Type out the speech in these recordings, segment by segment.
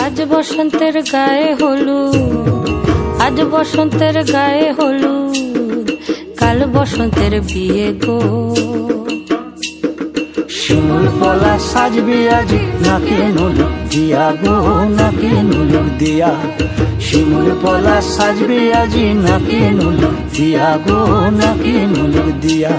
আজ বসন্তের গায়ে হলুদ, আজ বসন্তের গায়ে হলুদ, কাল বসন্তের বিয়ে গো। শিমুল পলা সাজবে আজি নাকে নুলুক দিয়া গো, নাকে নুলুক দিয়া। শিমুল পলা সাজবে আজি নাকে নুলুক দিয়া গো, নাকে নুলুক দিয়া।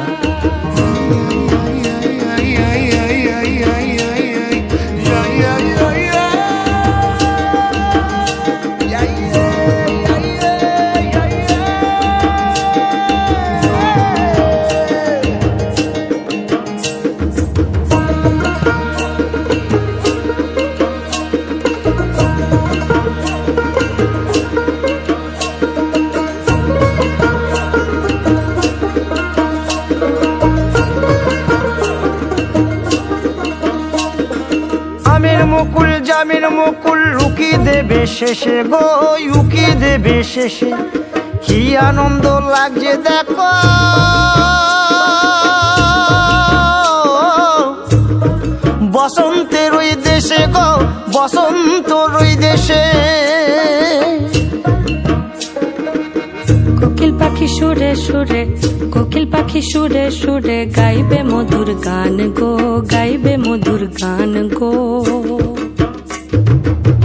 আমের মুকুল জামের মুকুল রুকি দেবে শেষে গো, উকি দেবে শেষে। কি আনন্দ লাগছে দেখো, বসন্তের ওই দেশে গো, বসন্তর ওই দেশে। কোকিল পাখি সুরে সুরে, কোকিল পাখি সুরে সুরে, গাইবে মধুর গান গো, গাইবে মধুর গান গো।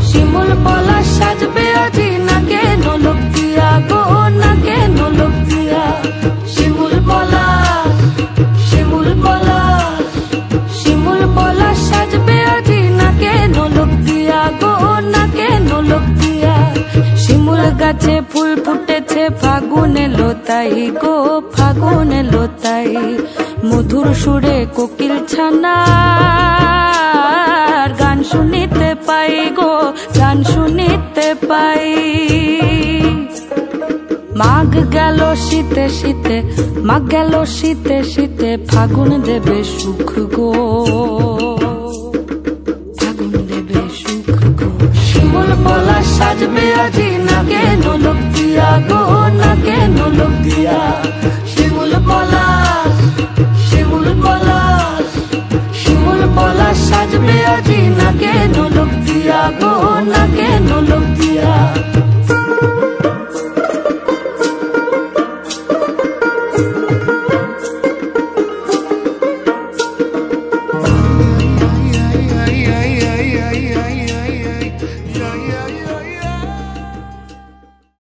শিমুল পলা সাজবে আজি নাকে নুলুক দিয়া গো, নাকে নুলুক দিয়া। শিমুল পলা, শিমুল পলা, শিমুল পলা সাজবে আজি নাকে নুলুক দিয়া গো, নাকে নুলুক দিয়া। শিমুল গাছে ফুল ফুটেছে ফাগুন এলো তাই গো, ফাগুন এলো তাই। মধুর সুরে কোকিল ছানার গান শুনিতে পাই গো, গান শুনিতে পাই। মাঘ গেল শীতে শীতে, মাঘ গেল শীতে শীতে, ফাগুন দেবে সুখ গো, ফাগুন দেবে সুখ গো। শিমুল পলা সাজবে আজি নাকে নুলুক দিয়া গো, নাকে নুলুক দিয়া। শিমুল পলা, শিমুল পলা, শিমুল পলা সাজবে আজি নাকে নুলুক দিয়া গো, নাকে নুলুক দিয়া।